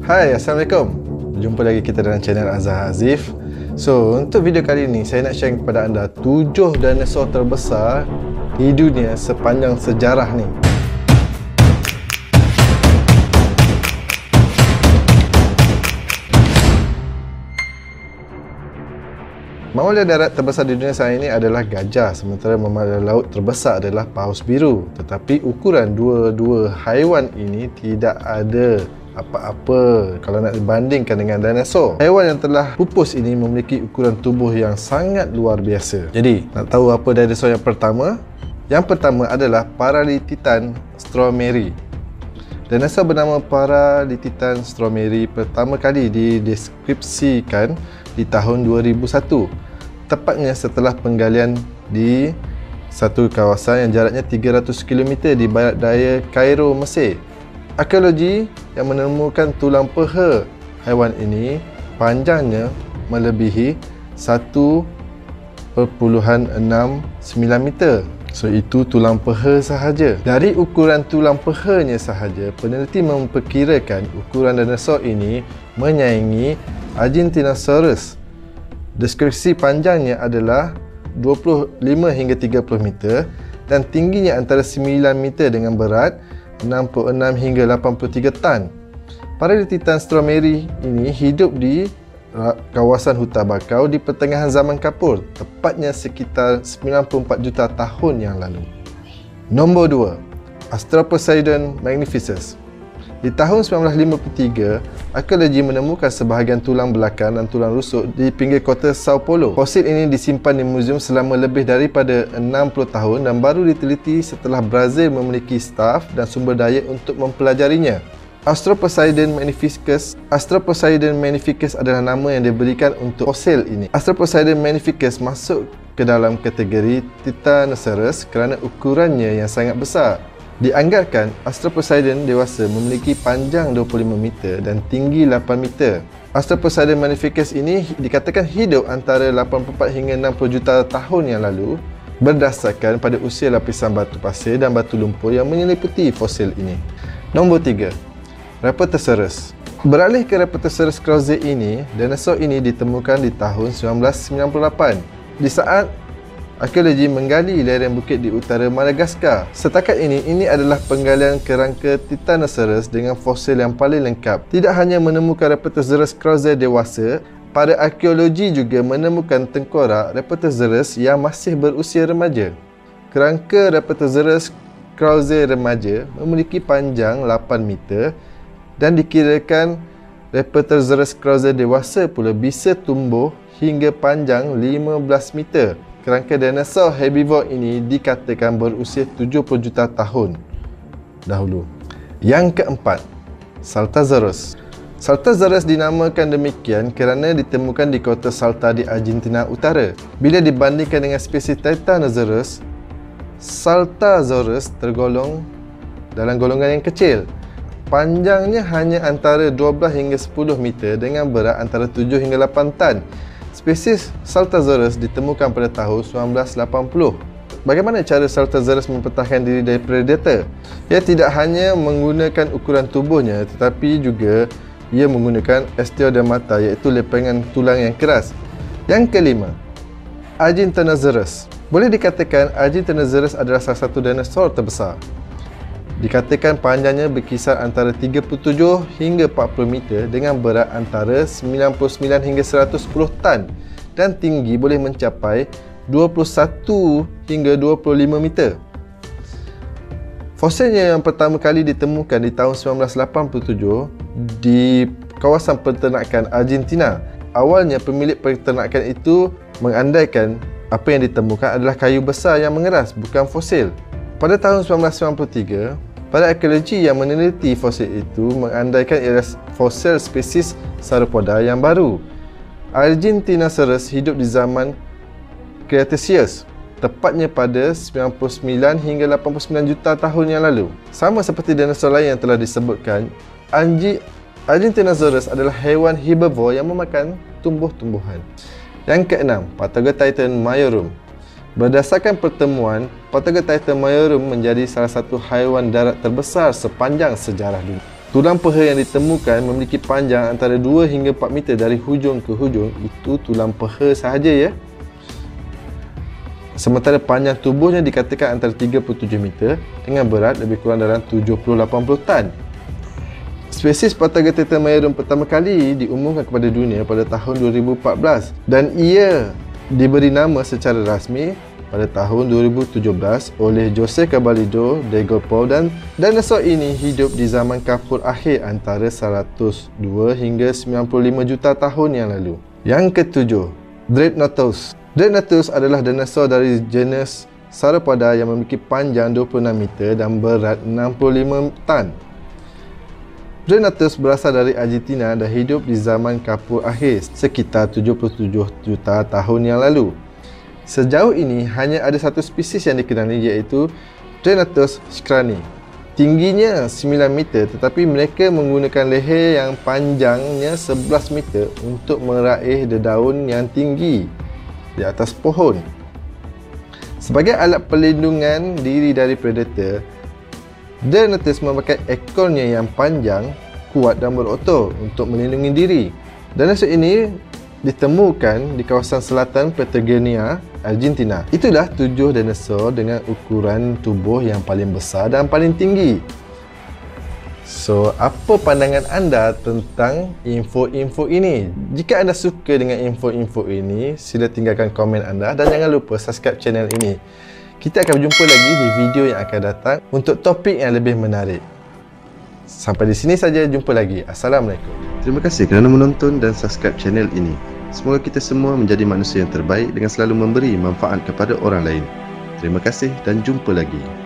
Hai, Assalamualaikum. Jumpa lagi kita dalam channel Azhar Azif. So, untuk video kali ini saya nak share kepada anda 7 dinosaur terbesar di dunia sepanjang sejarah ni. Mamalia darat terbesar di dunia saat ini adalah gajah, sementara mamalia laut terbesar adalah paus biru. Tetapi ukuran dua-dua haiwan ini tidak ada apa-apa kalau nak dibandingkan dengan dinosaur. Haiwan yang telah pupus ini memiliki ukuran tubuh yang sangat luar biasa. Jadi, nak tahu apa dinosaur yang pertama? Yang pertama adalah Paralititan stromeri. Dinosaur bernama Paralititan stromeri pertama kali dideskripsikan di tahun 2001, tepatnya setelah penggalian di satu kawasan yang jaraknya 300 km di barat daya Kairo, Mesir. Arkeologi yang menemukan tulang peha haiwan ini panjangnya melebihi 1.69 meter. So, itu tulang peha sahaja. Dari ukuran tulang pehanya sahaja, peneliti memperkirakan ukuran dinosaur ini menyaingi Argentinosaurus. Deskripsi panjangnya adalah 25 hingga 30 meter dan tingginya antara 9 meter dengan berat 66 hingga 83 tan. Paralititan stromeri ini hidup di kawasan hutan bakau di pertengahan zaman kapur, tepatnya sekitar 94 juta tahun yang lalu. Nombor 2, Arthroposeidon magnificus. Di tahun 1953, arkeologi menemukan sebahagian tulang belakang dan tulang rusuk di pinggir kota Sao Paulo. Fosil ini disimpan di muzium selama lebih daripada 60 tahun dan baru diteliti setelah Brazil memiliki staf dan sumber daya untuk mempelajarinya. Arthroposeidon magnificus adalah nama yang diberikan untuk fosil ini. Arthroposeidon magnificus masuk ke dalam kategori Titanosaurus kerana ukurannya yang sangat besar. Dianggarkan Arthroposeidon dewasa memiliki panjang 25 meter dan tinggi 8 meter. Arthroposeidon magnificus ini dikatakan hidup antara 84 hingga 60 juta tahun yang lalu berdasarkan pada usia lapisan batu pasir dan batu lumpur yang menyeliputi fosil ini. Nombor 3, Rapatosaurus. Beralih ke Rapatosaurus krauze ini, dinosaur ini ditemukan di tahun 1998 di saat arkeologi menggali lereng bukit di utara Madagaskar. Setakat ini adalah penggalian kerangka Titanosaurus dengan fosil yang paling lengkap. Tidak hanya menemukan Rapatosaurus krauze dewasa, para arkeologi juga menemukan tengkorak Rapatosaurus yang masih berusia remaja. Kerangka Rapatosaurus krauze remaja memiliki panjang 8 meter dan dikirakan Rapatosaurus krauze dewasa pula bisa tumbuh hingga panjang 15 meter. Kerangka dinosaur herbivore ini dikatakan berusia 70 juta tahun dahulu. Yang keempat, Saltasaurus. Saltasaurus dinamakan demikian kerana ditemukan di kota Salta di Argentina Utara. Bila dibandingkan dengan spesies Titanosaurus, Saltasaurus tergolong dalam golongan yang kecil. Panjangnya hanya antara 12 hingga 10 meter dengan berat antara 7 hingga 8 tan. Spesies Saltasaurus ditemukan pada tahun 1980. Bagaimana cara Saltasaurus mempertahankan diri dari predator? Ia tidak hanya menggunakan ukuran tubuhnya, tetapi juga ia menggunakan osteodermata, iaitu lepengan tulang yang keras. Yang kelima, Argentinosaurus. Boleh dikatakan Argentinosaurus adalah salah satu dinosaur terbesar. Dikatakan panjangnya berkisar antara 37 hingga 40 meter dengan berat antara 99 hingga 110 tan dan tinggi boleh mencapai 21 hingga 25 meter. Fosilnya yang pertama kali ditemukan di tahun 1987 di kawasan peternakan Argentina. Awalnya pemilik peternakan itu mengandaikan apa yang ditemukan adalah kayu besar yang mengeras, bukan fosil. Pada tahun 1993, para arkeologi yang meneliti fosil itu mengandaikan ialah fosil spesies Sauropoda yang baru. Argentinosaurus hidup di zaman Cretaceous, tepatnya pada 99 hingga 89 juta tahun yang lalu. Sama seperti dinosaur lain yang telah disebutkan, Argentinosaurus adalah haiwan herbivore yang memakan tumbuh-tumbuhan. Yang keenam, Patagotitan majorum. Berdasarkan pertemuan, Patagotitan majorum menjadi salah satu haiwan darat terbesar sepanjang sejarah dunia. Tulang peha yang ditemukan memiliki panjang antara 2 hingga 4 meter dari hujung ke hujung. Itu tulang peha sahaja ya. Sementara panjang tubuhnya dikatakan antara 37 meter dengan berat lebih kurang dalam 70-80 tan. Spesies Patagotheta majorum pertama kali diumumkan kepada dunia pada tahun 2014 dan ia diberi nama secara rasmi pada tahun 2017 oleh Jose Caballero de Golpov, dan dinosaur ini hidup di zaman kapur akhir antara 102 hingga 95 juta tahun yang lalu. Yang ketujuh, Dreadnoughtus. Dreadnoughtus adalah dinosaur dari genus Sauropoda yang memiliki panjang 26 meter dan berat 65 tan. Dreadnoughtus berasal dari Argentina dan hidup di zaman kapur akhir sekitar 77 juta tahun yang lalu. Sejauh ini hanya ada satu spesies yang dikenali, iaitu Dreadnoughtus shkrani. Tingginya 9 meter tetapi mereka menggunakan leher yang panjangnya 11 meter untuk meraih dedaun yang tinggi di atas pohon. Sebagai alat perlindungan diri dari predator, Dreadnoughtus memakai ekornya yang panjang, kuat dan berotot untuk melindungi diri. Dinosaur ini ditemukan di kawasan selatan Patagonia, Argentina. Itulah 7 dinosaur dengan ukuran tubuh yang paling besar dan paling tinggi. So, apa pandangan anda tentang info-info ini? Jika anda suka dengan info-info ini, sila tinggalkan komen anda dan jangan lupa subscribe channel ini. Kita akan berjumpa lagi di video yang akan datang untuk topik yang lebih menarik. Sampai di sini saja, jumpa lagi. Assalamualaikum. Terima kasih kerana menonton dan subscribe channel ini. Semoga kita semua menjadi manusia yang terbaik dengan selalu memberi manfaat kepada orang lain. Terima kasih dan jumpa lagi.